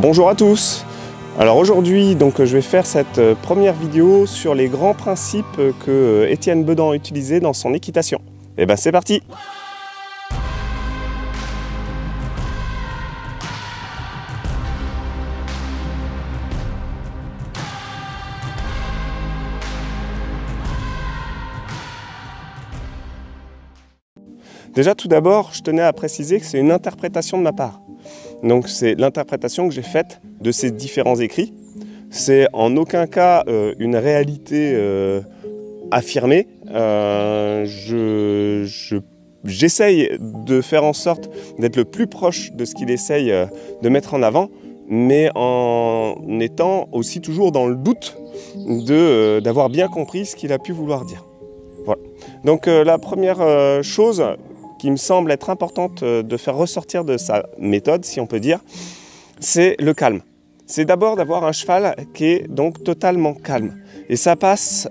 Bonjour à tous. Alors aujourd'hui, je vais faire cette première vidéo sur les grands principes que Étienne Bedan a utilisés dans son équitation. Et ben c'est parti. Déjà tout d'abord, je tenais à préciser que c'est une interprétation de ma part. Donc c'est l'interprétation que j'ai faite de ces différents écrits. C'est en aucun cas une réalité affirmée. J'essaye de faire en sorte d'être le plus proche de ce qu'il essaye de mettre en avant, mais en étant aussi toujours dans le doute d'avoir bien compris ce qu'il a pu vouloir dire. Voilà. Donc la première chose qui me semble être importante de faire ressortir de sa méthode, si on peut dire, c'est le calme. C'est d'abord d'avoir un cheval qui est donc totalement calme. Et ça passe,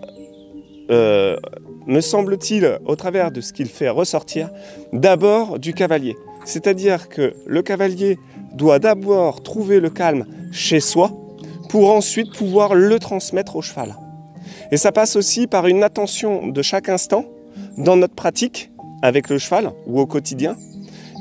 me semble-t-il, au travers de ce qu'il fait ressortir, d'abord du cavalier. C'est-à-dire que le cavalier doit d'abord trouver le calme chez soi pour ensuite pouvoir le transmettre au cheval. Et ça passe aussi par une attention de chaque instant dans notre pratique avec le cheval ou au quotidien,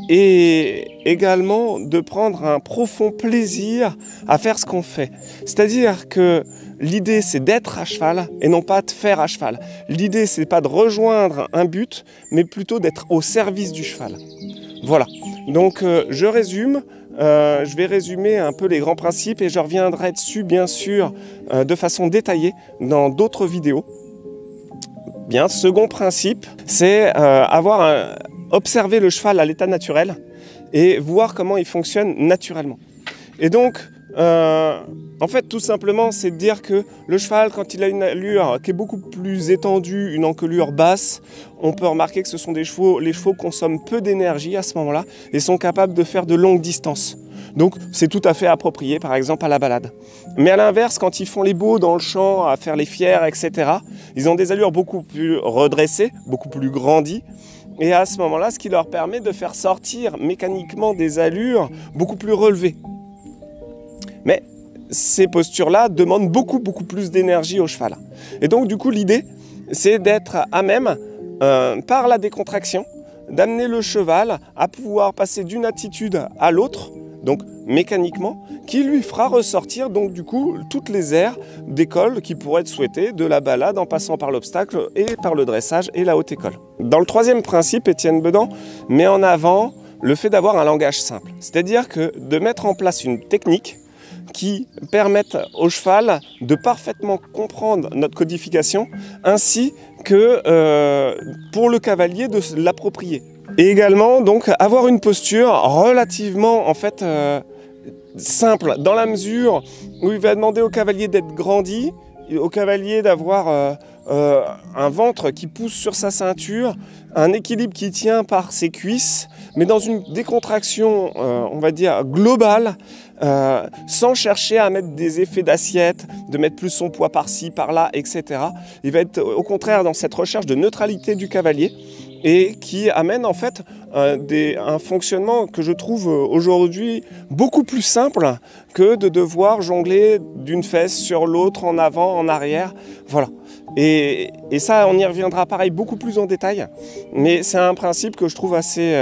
et également de prendre un profond plaisir à faire ce qu'on fait. C'est-à-dire que l'idée c'est d'être à cheval et non pas de faire à cheval. L'idée c'est pas de rejoindre un but, mais plutôt d'être au service du cheval. Voilà, donc je résume. Je vais résumer un peu les grands principes et je reviendrai dessus bien sûr de façon détaillée dans d'autres vidéos. Bien, second principe, c'est observer le cheval à l'état naturel et voir comment il fonctionne naturellement. Et donc, en fait, tout simplement, c'est de dire que le cheval, quand il a une allure qui est beaucoup plus étendue, une encolure basse, on peut remarquer que ce sont les chevaux consomment peu d'énergie à ce moment-là et sont capables de faire de longues distances. Donc c'est tout à fait approprié par exemple à la balade. Mais à l'inverse, quand ils font les beaux dans le champ, à faire les fiers, etc., ils ont des allures beaucoup plus redressées, beaucoup plus grandies. Et à ce moment-là, ce qui leur permet de faire sortir mécaniquement des allures beaucoup plus relevées. Mais ces postures-là demandent beaucoup plus d'énergie au cheval. Et donc du coup, l'idée, c'est d'être à même, par la décontraction, d'amener le cheval à pouvoir passer d'une attitude à l'autre, donc mécaniquement, qui lui fera ressortir donc du coup toutes les aires d'école qui pourraient être souhaitées, de la balade en passant par l'obstacle et par le dressage et la haute école. Dans le troisième principe, Étienne Bedan met en avant le fait d'avoir un langage simple, c'est-à-dire que de mettre en place une technique qui permette au cheval de parfaitement comprendre notre codification, ainsi que pour le cavalier de l'approprier. Et également donc avoir une posture relativement en fait simple, dans la mesure où il va demander au cavalier d'être grandi, au cavalier d'avoir un ventre qui pousse sur sa ceinture, un équilibre qui tient par ses cuisses, mais dans une décontraction, on va dire, globale, sans chercher à mettre des effets d'assiette, de mettre plus son poids par-ci, par-là, etc. Il va être au contraire dans cette recherche de neutralité du cavalier et qui amène en fait un fonctionnement que je trouve aujourd'hui beaucoup plus simple que de devoir jongler d'une fesse sur l'autre, en avant, en arrière, voilà. Et ça, on y reviendra pareil beaucoup plus en détail, mais c'est un principe que je trouve assez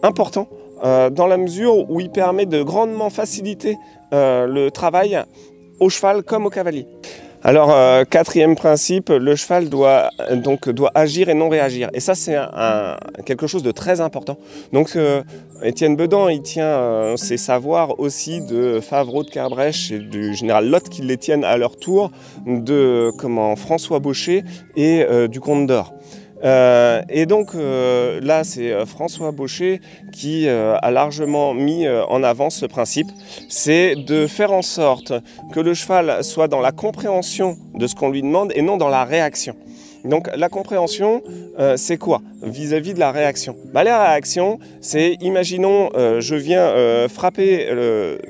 important dans la mesure où il permet de grandement faciliter le travail au cheval comme au cavalier. Alors, quatrième principe, le cheval doit agir et non réagir. Et ça, c'est quelque chose de très important. Donc, Étienne Bedan, il tient ses savoirs aussi de Favreau de Kerbrèche et du général Lotte qui les tiennent à leur tour de François Baucher et du Comte d'Or. Et donc là c'est François Baucher qui a largement mis en avant ce principe, c'est de faire en sorte que le cheval soit dans la compréhension de ce qu'on lui demande et non dans la réaction. Donc la compréhension, c'est quoi vis-à-vis de la réaction? La réaction, c'est, imaginons, je viens frapper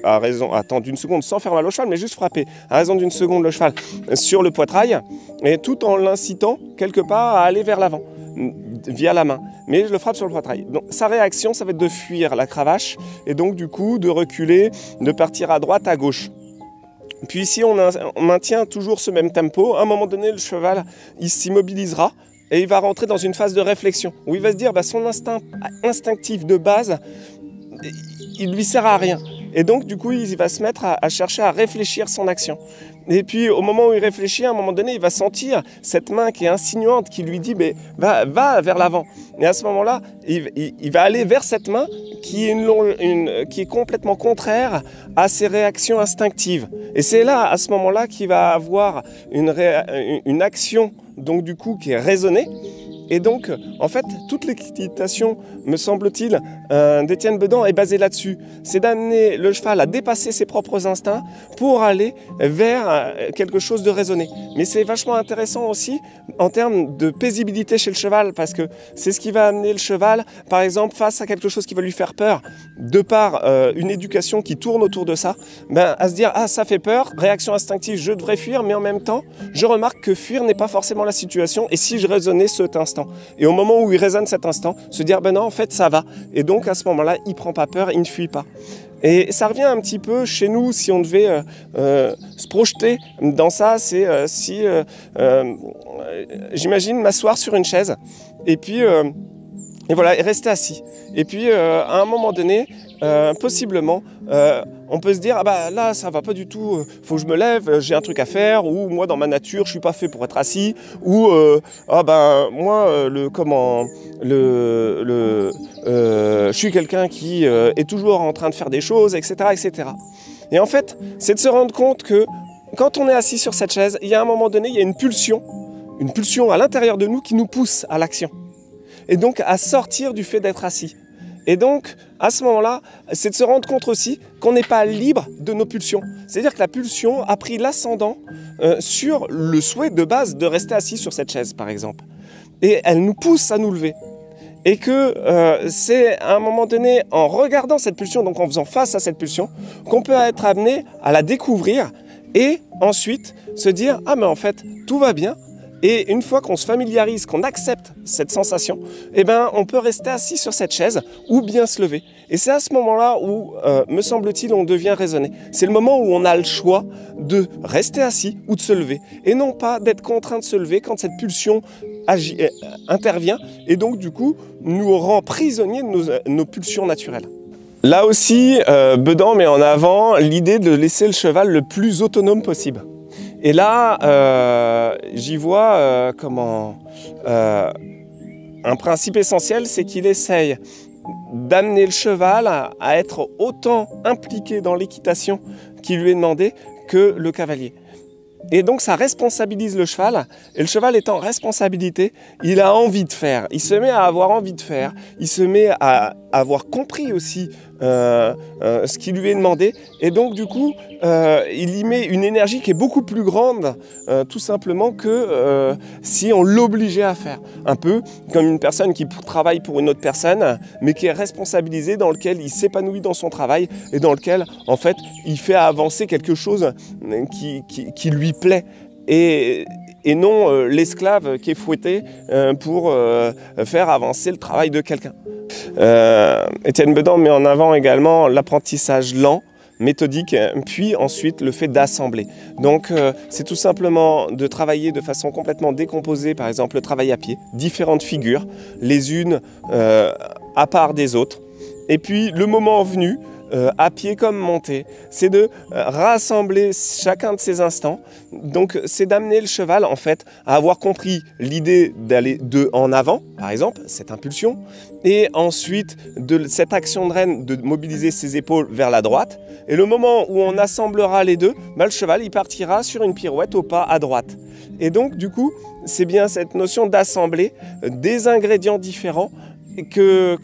à raison, attends d'une seconde, sans faire mal au cheval, mais juste frapper à raison d'une seconde le cheval sur le poitrail, et tout en l'incitant quelque part à aller vers l'avant. via la main, mais je le frappe sur le poitrail. Donc sa réaction, ça va être de fuir la cravache et donc du coup de reculer, de partir à droite, à gauche. Puis si on maintient toujours ce même tempo, à un moment donné, le cheval, il s'immobilisera et il va rentrer dans une phase de réflexion où il va se dire son instinct instinctif de base, il lui sert à rien. Et donc, du coup, il va se mettre à chercher à réfléchir son action. Et puis, au moment où il réfléchit, à un moment donné, il va sentir cette main qui est insinuante, qui lui dit va vers l'avant. Et à ce moment-là, il va aller vers cette main qui est complètement contraire à ses réactions instinctives. Et c'est là, à ce moment-là, qu'il va avoir une action, donc du coup, qui est raisonnée. Et donc, en fait, toute l'équitation, me semble-t-il, d'Étienne Bedan est basée là-dessus. C'est d'amener le cheval à dépasser ses propres instincts pour aller vers quelque chose de raisonné. Mais c'est vachement intéressant aussi en termes de paisibilité chez le cheval, parce que c'est ce qui va amener le cheval, par exemple, face à quelque chose qui va lui faire peur, de par une éducation qui tourne autour de ça, à se dire « Ah, ça fait peur, réaction instinctive, je devrais fuir, mais en même temps, je remarque que fuir n'est pas forcément la situation, et si je raisonnais cet instant ?» Et au moment où il raisonne cet instant, se dire non, en fait ça va. Et donc à ce moment-là, il ne prend pas peur, il ne fuit pas. Et ça revient un petit peu chez nous, si on devait se projeter dans ça, c'est si j'imagine m'asseoir sur une chaise et puis et voilà, et rester assis. Et puis à un moment donné, possiblement, on peut se dire là ça va pas du tout, faut que je me lève, j'ai un truc à faire, ou moi dans ma nature je suis pas fait pour être assis, ou moi je suis quelqu'un qui est toujours en train de faire des choses, etc., etc. Et en fait, c'est de se rendre compte que quand on est assis sur cette chaise, il y a un moment donné, il y a une pulsion à l'intérieur de nous qui nous pousse à l'action. Et donc à sortir du fait d'être assis. Et donc, à ce moment-là, c'est de se rendre compte aussi qu'on n'est pas libre de nos pulsions. C'est-à-dire que la pulsion a pris l'ascendant sur le souhait de base de rester assis sur cette chaise, par exemple. Et elle nous pousse à nous lever. Et que c'est à un moment donné, en regardant cette pulsion, donc en faisant face à cette pulsion, qu'on peut être amené à la découvrir et ensuite se dire « Ah mais en fait, tout va bien ». Et une fois qu'on se familiarise, qu'on accepte cette sensation, on peut rester assis sur cette chaise ou bien se lever. Et c'est à ce moment-là où, me semble-t-il, on devient raisonné. C'est le moment où on a le choix de rester assis ou de se lever. Et non pas d'être contraint de se lever quand cette pulsion intervient et donc du coup nous rend prisonniers de nos pulsions naturelles. Là aussi, Bedan met en avant l'idée de laisser le cheval le plus autonome possible. Et là, j'y vois un principe essentiel, c'est qu'il essaye d'amener le cheval à être autant impliqué dans l'équitation qui lui est demandée que le cavalier. Et donc ça responsabilise le cheval, et le cheval étant en responsabilité, il a envie de faire, il se met à avoir envie de faire, il se met à avoir compris aussi ce qui lui est demandé, et donc du coup il y met une énergie qui est beaucoup plus grande tout simplement que si on l'obligeait à faire. Un peu comme une personne qui travaille pour une autre personne, mais qui est responsabilisée, dans lequel il s'épanouit dans son travail, et dans lequel en fait il fait avancer quelque chose qui lui plaît. Et non l'esclave qui est fouetté pour faire avancer le travail de quelqu'un. Étienne Bedan met en avant également l'apprentissage lent, méthodique, puis ensuite le fait d'assembler. Donc c'est tout simplement de travailler de façon complètement décomposée, par exemple le travail à pied, différentes figures, les unes à part des autres. Et puis le moment venu, à pied comme monté, c'est de rassembler chacun de ces instants. Donc c'est d'amener le cheval en fait à avoir compris l'idée d'aller en avant, par exemple, cette impulsion, et ensuite de cette action de rêne de mobiliser ses épaules vers la droite. Et le moment où on assemblera les deux, le cheval il partira sur une pirouette au pas à droite. Et donc du coup, c'est bien cette notion d'assembler des ingrédients différents que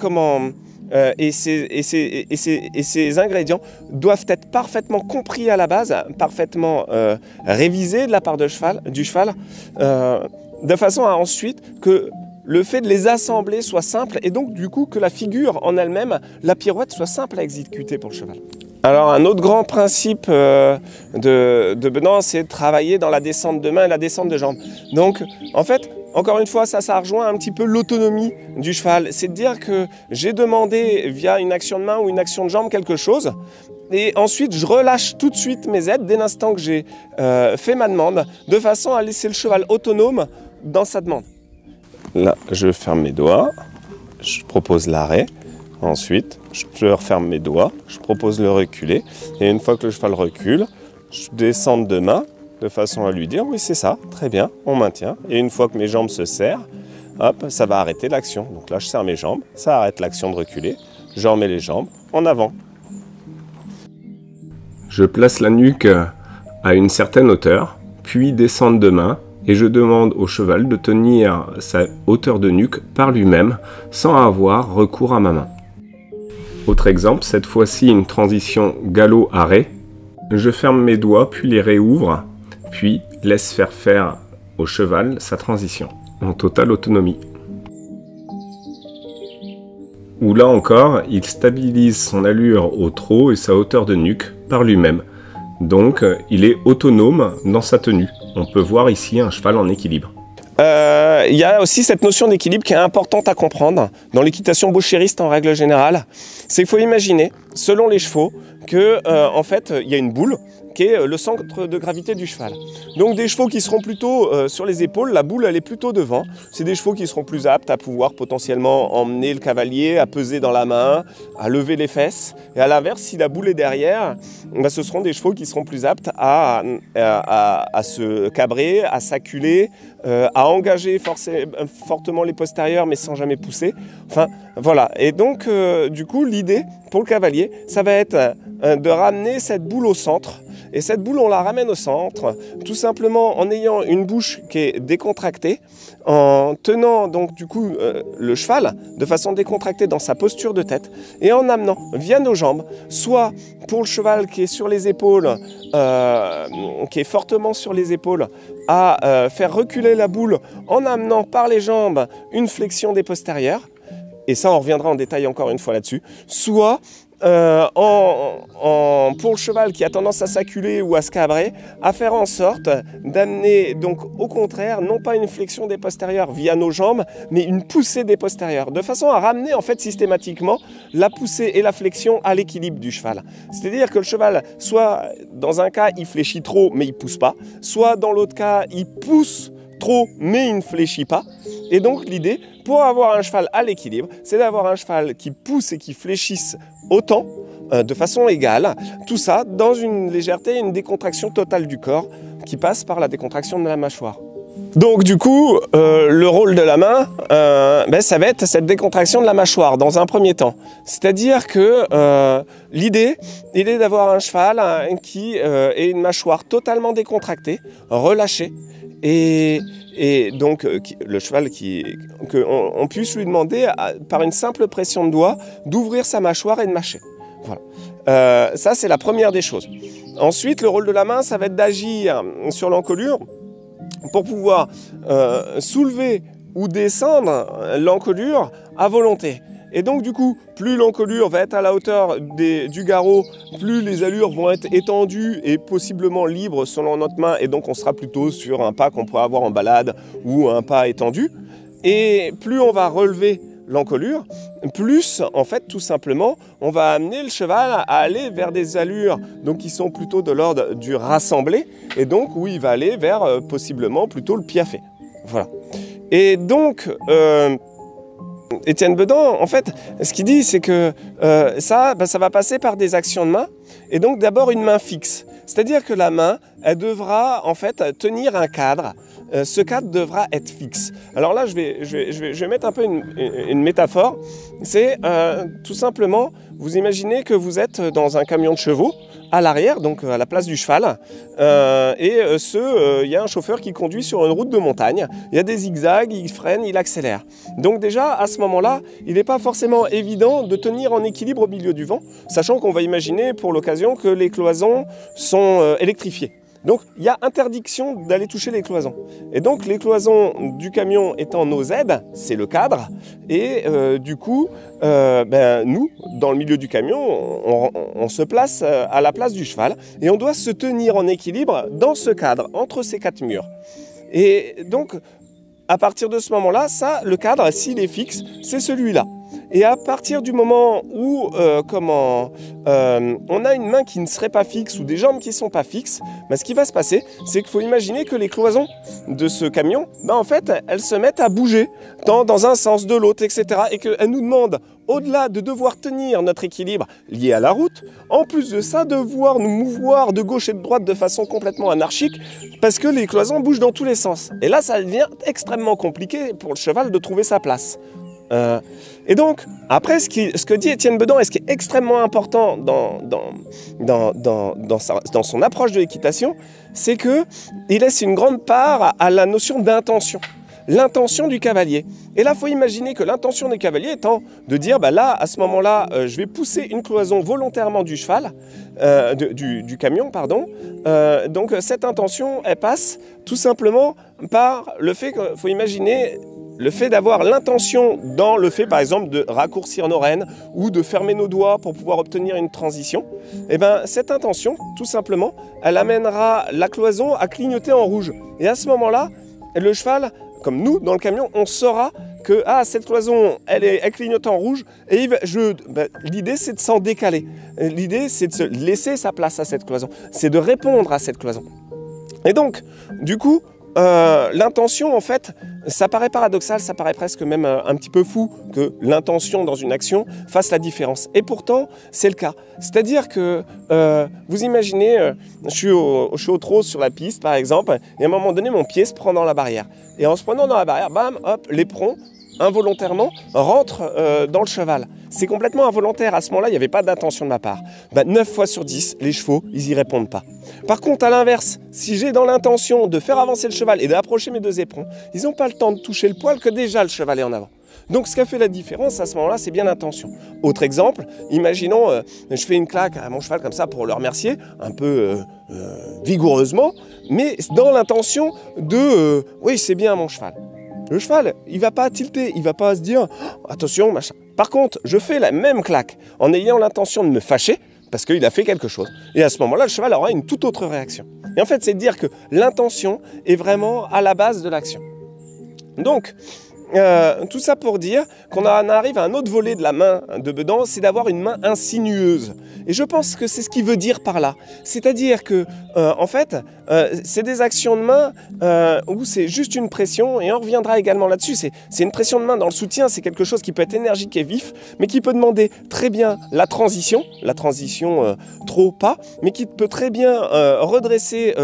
et ces ingrédients doivent être parfaitement compris à la base, parfaitement révisés de la part du cheval, de façon à ensuite que le fait de les assembler soit simple et donc du coup que la figure en elle-même, la pirouette, soit simple à exécuter pour le cheval. Alors un autre grand principe de Bedan, c'est de travailler dans la descente de main et la descente de jambes. Donc en fait, encore une fois, ça rejoint un petit peu l'autonomie du cheval. C'est de dire que j'ai demandé via une action de main ou une action de jambe quelque chose, et ensuite je relâche tout de suite mes aides dès l'instant que j'ai fait ma demande, de façon à laisser le cheval autonome dans sa demande. Là, je ferme mes doigts, je propose l'arrêt. Ensuite, je referme mes doigts, je propose le reculer. Et une fois que le cheval recule, je descends de main de façon à lui dire oui, c'est ça, très bien, on maintient. Et une fois que mes jambes se serrent, hop, ça va arrêter l'action. Donc là, je serre mes jambes, ça arrête l'action de reculer. Je remets les jambes en avant. Je place la nuque à une certaine hauteur, puis descendre de main. Et je demande au cheval de tenir sa hauteur de nuque par lui-même sans avoir recours à ma main. Autre exemple, cette fois-ci une transition galop-arrêt. Je ferme mes doigts puis les réouvre, puis laisse faire au cheval sa transition, en totale autonomie. Ou là encore, il stabilise son allure au trot et sa hauteur de nuque par lui-même. Donc, il est autonome dans sa tenue. On peut voir ici un cheval en équilibre. Il y a aussi cette notion d'équilibre qui est importante à comprendre dans l'équitation bouchériste en règle générale. C'est qu'il faut imaginer, selon les chevaux, que en fait, il y a une boule qui est le centre de gravité du cheval. Donc des chevaux qui seront plutôt sur les épaules, la boule elle est plutôt devant. C'est des chevaux qui seront plus aptes à pouvoir potentiellement emmener le cavalier, à peser dans la main, à lever les fesses. Et à l'inverse, si la boule est derrière, ben, ce seront des chevaux qui seront plus aptes à se cabrer, à s'acculer, à engager fortement les postérieurs mais sans jamais pousser. Enfin voilà. Et donc du coup l'idée pour le cavalier, ça va être de ramener cette boule au centre. Et cette boule, on la ramène au centre, tout simplement en ayant une bouche qui est décontractée, en tenant donc du coup le cheval de façon décontractée dans sa posture de tête, et en amenant via nos jambes, soit pour le cheval qui est sur les épaules, qui est fortement sur les épaules, à faire reculer la boule en amenant par les jambes une flexion des postérieurs, et ça on reviendra en détail encore une fois là-dessus, soit pour le cheval qui a tendance à s'acculer ou à se cabrer, à faire en sorte d'amener donc au contraire non pas une flexion des postérieurs via nos jambes, mais une poussée des postérieurs, de façon à ramener en fait systématiquement la poussée et la flexion à l'équilibre du cheval. C'est-à-dire que le cheval, soit dans un cas il fléchit trop mais il pousse pas, soit dans l'autre cas il pousse trop mais il ne fléchit pas. Et donc l'idée, pour avoir un cheval à l'équilibre, c'est d'avoir un cheval qui pousse et qui fléchisse autant, de façon égale, tout ça dans une légèreté et une décontraction totale du corps qui passe par la décontraction de la mâchoire. Donc du coup, le rôle de la main, ça va être cette décontraction de la mâchoire dans un premier temps. C'est-à-dire que l'idée est d'avoir un cheval qui ait une mâchoire totalement décontractée, relâchée, et donc le cheval qu'on puisse lui demander par une simple pression de doigt d'ouvrir sa mâchoire et de mâcher. Voilà. Ça c'est la première des choses. Ensuite le rôle de la main ça va être d'agir sur l'encolure pour pouvoir soulever ou descendre l'encolure à volonté. Et donc du coup, plus l'encolure va être à la hauteur du garrot, plus les allures vont être étendues et possiblement libres selon notre main. Et donc on sera plutôt sur un pas qu'on pourrait avoir en balade ou un pas étendu. Et plus on va relever l'encolure, plus en fait tout simplement on va amener le cheval à aller vers des allures donc, qui sont plutôt de l'ordre du rassemblé. Et donc où il va aller vers possiblement plutôt le piafé. Voilà. Et donc... Étienne Bedan, en fait, ce qu'il dit, c'est que ça va passer par des actions de main, et donc d'abord une main fixe. C'est-à-dire que la main, elle devra en fait tenir un cadre. Ce cadre devra être fixe. Alors là, je vais mettre un peu une métaphore. C'est tout simplement, vous imaginez que vous êtes dans un camion de chevaux, à l'arrière, donc à la place du cheval, il y a un chauffeur qui conduit sur une route de montagne, il y a des zigzags, il freine, il accélère. Donc déjà, à ce moment-là, il n'est pas forcément évident de tenir en équilibre au milieu du vent, sachant qu'on va imaginer pour l'occasion que les cloisons sont électrifiées. Donc il y a interdiction d'aller toucher les cloisons. Et donc les cloisons du camion étant nos aides, c'est le cadre. Et du coup, nous, dans le milieu du camion, on se place à la place du cheval. Et on doit se tenir en équilibre dans ce cadre, entre ces quatre murs. Et donc, à partir de ce moment-là, ça, le cadre, s'il est fixe, c'est celui-là. Et à partir du moment où on a une main qui ne serait pas fixe ou des jambes qui ne sont pas fixes, bah, ce qui va se passer, c'est qu'il faut imaginer que les cloisons de ce camion, bah, en fait, elles se mettent à bouger dans un sens, de l'autre, etc. Et qu'elles nous demandent, au-delà de devoir tenir notre équilibre lié à la route, en plus de ça, devoir nous mouvoir de gauche et de droite de façon complètement anarchique, parce que les cloisons bougent dans tous les sens. Et là, ça devient extrêmement compliqué pour le cheval de trouver sa place. Et donc, après, ce que dit Étienne Bedan, et ce qui est extrêmement important dans son approche de l'équitation, c'est qu'il laisse une grande part à la notion d'intention. L'intention du cavalier. Et là, il faut imaginer que l'intention du cavalier étant de dire, bah là, à ce moment-là, je vais pousser une cloison volontairement du cheval, du camion, pardon. Donc, cette intention, elle passe tout simplement par le fait qu'il faut imaginer le fait d'avoir l'intention dans le fait, par exemple, de raccourcir nos rênes ou de fermer nos doigts pour pouvoir obtenir une transition, et ben cette intention, tout simplement, elle amènera la cloison à clignoter en rouge. Et à ce moment-là, le cheval, comme nous, dans le camion, on saura que cette cloison, elle clignote en rouge, et l'idée, c'est de s'en décaler. L'idée, c'est de se laisser sa place à cette cloison. C'est de répondre à cette cloison. Et donc, du coup, l'intention, en fait, ça paraît paradoxal, ça paraît presque même un petit peu fou que l'intention dans une action fasse la différence. Et pourtant, c'est le cas. C'est-à-dire que, vous imaginez, je suis au trot sur la piste, par exemple, et à un moment donné, mon pied se prend dans la barrière. Et en se prenant dans la barrière, bam, hop, l'éperon, involontairement, rentre dans le cheval. C'est complètement involontaire. À ce moment-là, il n'y avait pas d'intention de ma part. 9 fois sur 10, les chevaux, ils n'y répondent pas. Par contre, à l'inverse, si j'ai dans l'intention de faire avancer le cheval et d'approcher mes deux éperons, ils n'ont pas le temps de toucher le poil que déjà le cheval est en avant. Donc ce qui a fait la différence à ce moment-là, c'est bien l'intention. Autre exemple, imaginons, je fais une claque à mon cheval comme ça pour le remercier, un peu vigoureusement, mais dans l'intention de oui, c'est bien mon cheval. Le cheval, il ne va pas tilter, il ne va pas se dire oh, attention, machin. Par contre, je fais la même claque en ayant l'intention de me fâcher parce qu'il a fait quelque chose. Et à ce moment-là, le cheval aura une toute autre réaction. Et en fait, c'est de dire que l'intention est vraiment à la base de l'action. Donc, tout ça pour dire qu'on arrive à un autre volet de la main de Bedan, c'est d'avoir une main insinueuse. Et je pense que c'est ce qu'il veut dire par là. C'est-à-dire que, en fait, c'est des actions de main où c'est juste une pression, et on reviendra également là-dessus, c'est une pression de main dans le soutien, c'est quelque chose qui peut être énergique et vif, mais qui peut demander très bien la transition trop pas, mais qui peut très bien redresser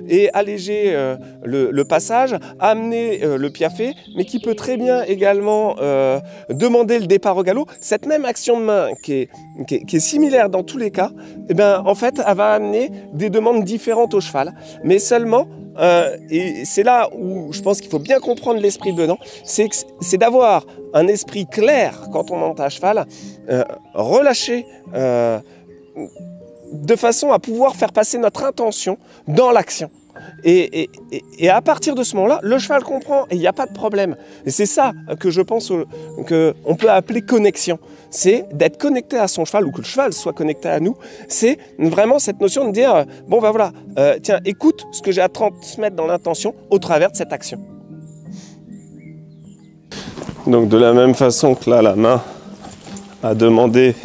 et alléger le passage, amener le piaffe, mais qui peut très bien également demander le départ au galop. Cette même action de main qui est similaire dans tous les cas, eh ben, en fait, elle va amener des demandes différentes au cheval. Mais seulement, et c'est là où je pense qu'il faut bien comprendre l'esprit de Bedan, c'est d'avoir un esprit clair quand on monte à cheval, relâché, de façon à pouvoir faire passer notre intention dans l'action. Et à partir de ce moment-là, le cheval comprend et il n'y a pas de problème. Et c'est ça que je pense qu'on peut appeler connexion. C'est d'être connecté à son cheval ou que le cheval soit connecté à nous. C'est vraiment cette notion de dire, bon ben voilà, tiens, écoute ce que j'ai à transmettre dans l'intention au travers de cette action. Donc de la même façon que là, la main a demandé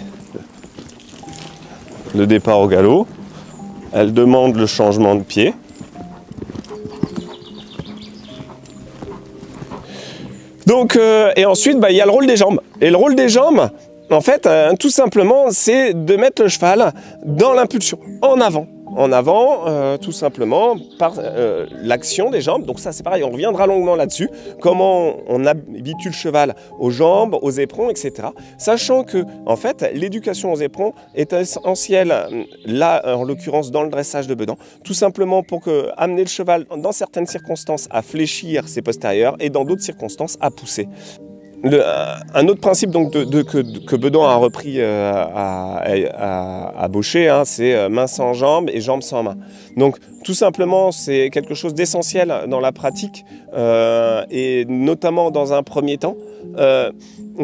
le départ au galop, elle demande le changement de pied. Donc, et ensuite, il y a le rôle des jambes. Et le rôle des jambes, en fait, tout simplement, c'est de mettre le cheval dans l'impulsion, en avant, tout simplement, par l'action des jambes. Donc ça, c'est pareil, on reviendra longuement là-dessus, comment on habitue le cheval aux jambes, aux éperons, etc. Sachant que, en fait, l'éducation aux éperons est essentielle, là, en l'occurrence, dans le dressage de Bedan, tout simplement pour amener le cheval, dans certaines circonstances, à fléchir ses postérieurs et dans d'autres circonstances, à pousser. Un autre principe donc, que Bedan a repris à Baucher, hein, c'est main sans jambe et jambe sans main. Donc tout simplement, c'est quelque chose d'essentiel dans la pratique et notamment dans un premier temps.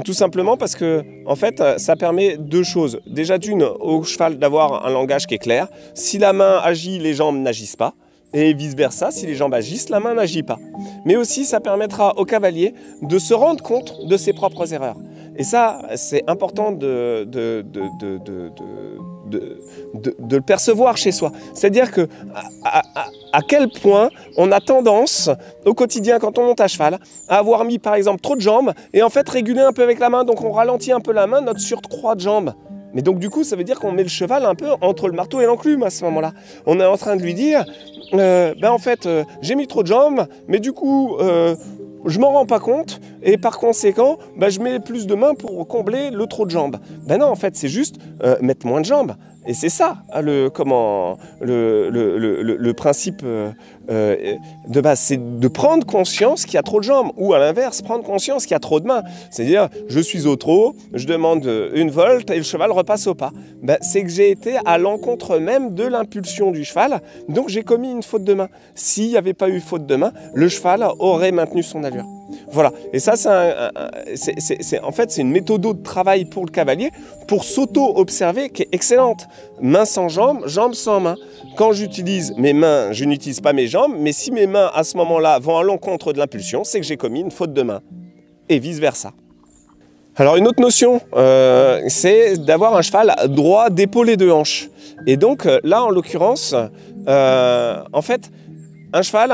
Tout simplement parce que en fait, ça permet deux choses. Déjà d'une, au cheval d'avoir un langage qui est clair. Si la main agit, les jambes n'agissent pas. Et vice-versa, si les jambes agissent, la main n'agit pas. Mais aussi, ça permettra au cavalier de se rendre compte de ses propres erreurs. Et ça, c'est important de le percevoir chez soi. C'est-à-dire que à quel point on a tendance au quotidien, quand on monte à cheval, à avoir mis par exemple trop de jambes et en fait réguler un peu avec la main, donc on ralentit un peu la main, notre surcroît de jambes. Mais donc du coup, ça veut dire qu'on met le cheval un peu entre le marteau et l'enclume à ce moment-là. On est en train de lui dire, en fait, j'ai mis trop de jambes, mais du coup, je m'en rends pas compte, et par conséquent, je mets plus de mains pour combler le trop de jambes. Non, en fait, c'est juste mettre moins de jambes. Et c'est ça le principe de base, c'est de prendre conscience qu'il y a trop de jambes, ou à l'inverse, prendre conscience qu'il y a trop de mains. C'est-à-dire, je suis au trot, je demande une volte et le cheval repasse au pas. C'est que j'ai été à l'encontre même de l'impulsion du cheval, donc j'ai commis une faute de main. S'il n'y avait pas eu faute de main, le cheval aurait maintenu son allure. Voilà, et ça en fait c'est une méthode de travail pour le cavalier pour s'auto-observer qui est excellente. Main sans jambes, jambes sans main. Quand j'utilise mes mains, je n'utilise pas mes jambes, mais si mes mains à ce moment-là vont à l'encontre de l'impulsion, c'est que j'ai commis une faute de main, et vice-versa. Alors une autre notion, c'est d'avoir un cheval droit d'épaule et de hanche. Et donc là en l'occurrence, en fait, un cheval...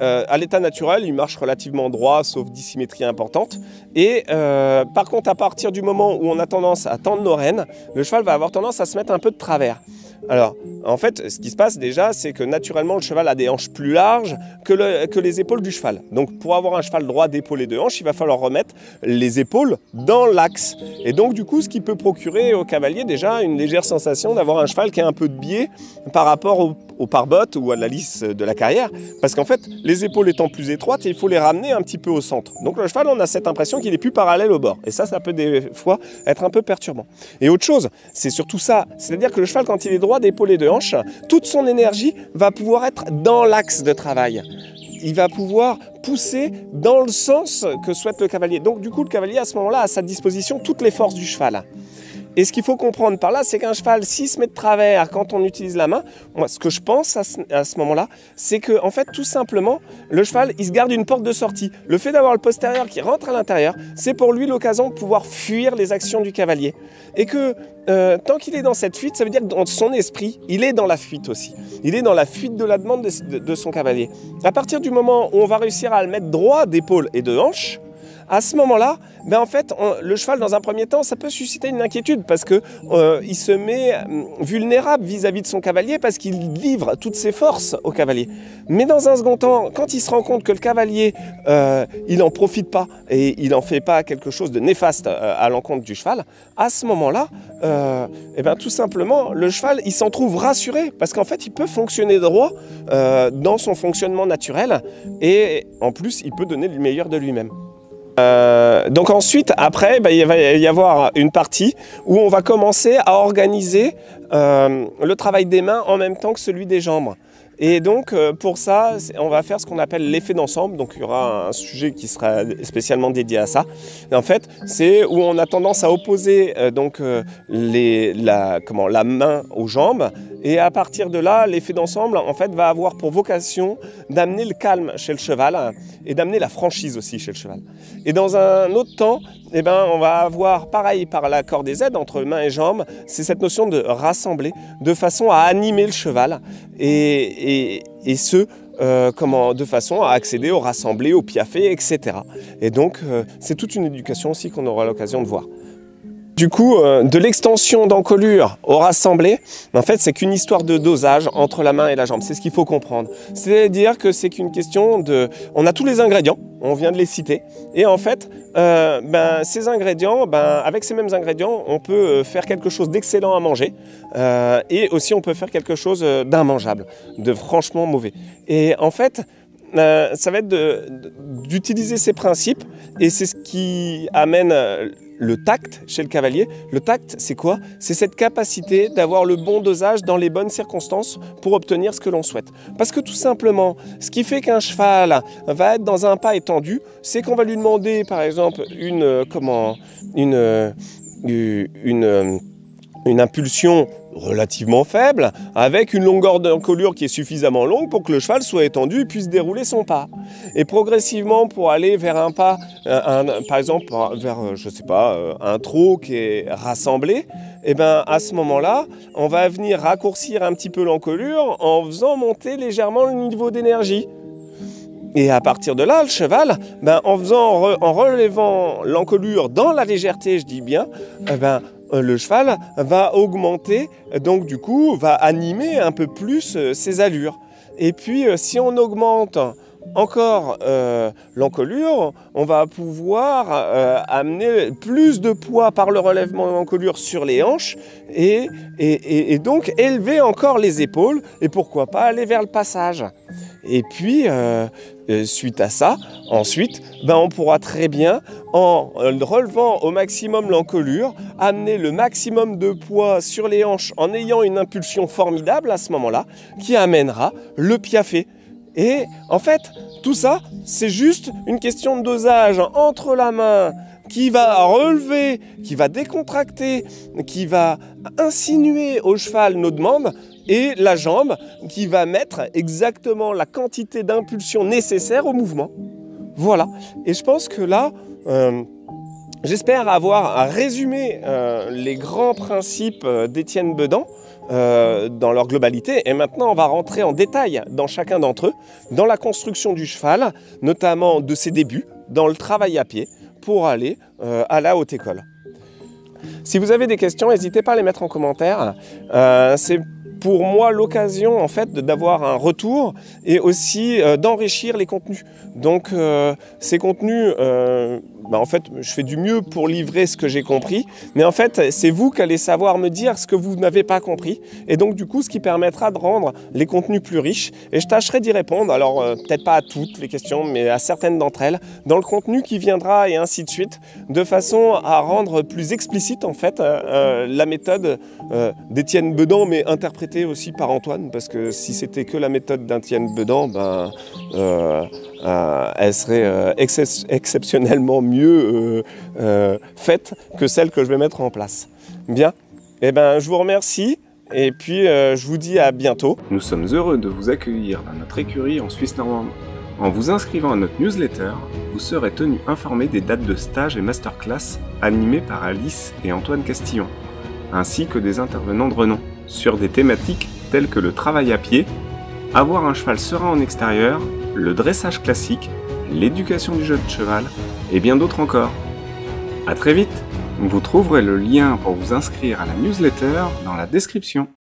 à l'état naturel, il marche relativement droit, sauf dissymétrie importante. Et par contre, à partir du moment où on a tendance à tendre nos rênes, le cheval va avoir tendance à se mettre un peu de travers. Alors, en fait, ce qui se passe déjà, c'est que naturellement, le cheval a des hanches plus larges que les épaules du cheval. Donc, pour avoir un cheval droit d'épaule et de hanche, il va falloir remettre les épaules dans l'axe. Et donc, du coup, ce qui peut procurer au cavalier déjà une légère sensation d'avoir un cheval qui a un peu de biais par rapport au pare-bottes ou à la lisse de la carrière. Parce qu'en fait, les épaules étant plus étroites, il faut les ramener un petit peu au centre. Donc, le cheval, on a cette impression qu'il est plus parallèle au bord. Et ça peut des fois être un peu perturbant. Et autre chose, c'est surtout ça. C'est-à-dire que le cheval, quand il est droit d'épaule et de hanche, toute son énergie va pouvoir être dans l'axe de travail. Il va pouvoir pousser dans le sens que souhaite le cavalier. Donc du coup, le cavalier, à ce moment-là, a à sa disposition toutes les forces du cheval. Et ce qu'il faut comprendre par là, c'est qu'un cheval, s'il se met de travers quand on utilise la main, moi, ce que je pense à ce moment-là, c'est que, en fait, tout simplement, le cheval, il se garde une porte de sortie. Le fait d'avoir le postérieur qui rentre à l'intérieur, c'est pour lui l'occasion de pouvoir fuir les actions du cavalier. Et que, tant qu'il est dans cette fuite, ça veut dire que dans son esprit, il est dans la fuite aussi. Il est dans la fuite de la demande de son cavalier. À partir du moment où on va réussir à le mettre droit d'épaule et de hanche, à ce moment-là, en fait, le cheval, dans un premier temps, ça peut susciter une inquiétude parce qu'il se met vulnérable vis-à-vis de son cavalier parce qu'il livre toutes ses forces au cavalier. Mais dans un second temps, quand il se rend compte que le cavalier, il n'en profite pas et il n'en fait pas quelque chose de néfaste à l'encontre du cheval, à ce moment-là, tout simplement, le cheval, il s'en trouve rassuré parce qu'en fait, il peut fonctionner droit dans son fonctionnement naturel et en plus, il peut donner le meilleur de lui-même. Donc ensuite, après, il va y avoir une partie où on va commencer à organiser le travail des mains en même temps que celui des jambes. Et donc pour ça, on va faire ce qu'on appelle l'effet d'ensemble. Donc il y aura un sujet qui sera spécialement dédié à ça. Et en fait, c'est où on a tendance à opposer la main aux jambes. Et à partir de là, l'effet d'ensemble, en fait, va avoir pour vocation d'amener le calme chez le cheval et d'amener la franchise aussi chez le cheval. Et dans un autre temps, on va avoir, pareil, par l'accord des aides entre mains et jambes, c'est cette notion de rassembler, de façon à animer le cheval et de façon à accéder au rassemblé, au piafé, etc. Et donc, c'est toute une éducation aussi qu'on aura l'occasion de voir. Du coup, de l'extension d'encolure au rassemblé, en fait, c'est qu'une histoire de dosage entre la main et la jambe. C'est ce qu'il faut comprendre. C'est-à-dire que c'est qu'une question de... On a tous les ingrédients, on vient de les citer, et en fait, ces ingrédients, avec ces mêmes ingrédients, on peut faire quelque chose d'excellent à manger, et aussi on peut faire quelque chose d'immangeable, de franchement mauvais. Et en fait, ça va être d'utiliser ces principes, et c'est ce qui amène... le tact chez le cavalier. Le tact, c'est quoi? C'est cette capacité d'avoir le bon dosage dans les bonnes circonstances pour obtenir ce que l'on souhaite. Parce que tout simplement, ce qui fait qu'un cheval va être dans un pas étendu, c'est qu'on va lui demander, par exemple, une impulsion relativement faible, avec une longueur d'encolure qui est suffisamment longue pour que le cheval soit étendu et puisse dérouler son pas. Et progressivement, pour aller vers un pas, par exemple vers, je sais pas, un trot qui est rassemblé, et ben à ce moment-là, on va venir raccourcir un petit peu l'encolure en faisant monter légèrement le niveau d'énergie. Et à partir de là, le cheval, en relevant l'encolure dans la légèreté, je dis bien, le cheval va augmenter, donc du coup, va animer un peu plus ses allures. Et puis, si on augmente encore l'encolure, on va pouvoir amener plus de poids par le relèvement de l'encolure sur les hanches et donc élever encore les épaules et pourquoi pas aller vers le passage. Et puis, suite à ça, ensuite, on pourra très bien, en relevant au maximum l'encolure, amener le maximum de poids sur les hanches en ayant une impulsion formidable à ce moment-là, qui amènera le piaffe. Et en fait, tout ça, c'est juste une question de dosage entre la main qui va relever, qui va décontracter, qui va insinuer au cheval nos demandes, et la jambe qui va mettre exactement la quantité d'impulsion nécessaire au mouvement. Voilà. Et je pense que là, j'espère avoir résumé les grands principes d'Étienne Bedan dans leur globalité. Et maintenant, on va rentrer en détail dans chacun d'entre eux, dans la construction du cheval, notamment de ses débuts, dans le travail à pied, pour aller à la haute école. Si vous avez des questions, n'hésitez pas à les mettre en commentaire. C'est pour moi l'occasion en fait d'avoir un retour et aussi d'enrichir les contenus. Donc ces contenus, en fait je fais du mieux pour livrer ce que j'ai compris, mais en fait c'est vous qui allez savoir me dire ce que vous n'avez pas compris, et donc du coup ce qui permettra de rendre les contenus plus riches, et je tâcherai d'y répondre, alors peut-être pas à toutes les questions, mais à certaines d'entre elles, dans le contenu qui viendra et ainsi de suite, de façon à rendre plus explicite en fait la méthode d'Étienne Bedan, mais interprétée aussi par Antoine, parce que si c'était que la méthode d'Étienne Bedan, elle serait exceptionnellement mieux faite que celle que je vais mettre en place. Bien, je vous remercie et puis je vous dis à bientôt. Nous sommes heureux de vous accueillir dans notre écurie en Suisse normande. En vous inscrivant à notre newsletter, vous serez tenu informé des dates de stage et masterclass animées par Alice et Antoine Castillon, ainsi que des intervenants de renom, sur des thématiques telles que le travail à pied, avoir un cheval serein en extérieur, le dressage classique, l'éducation du jeune cheval et bien d'autres encore. A très vite! Vous trouverez le lien pour vous inscrire à la newsletter dans la description.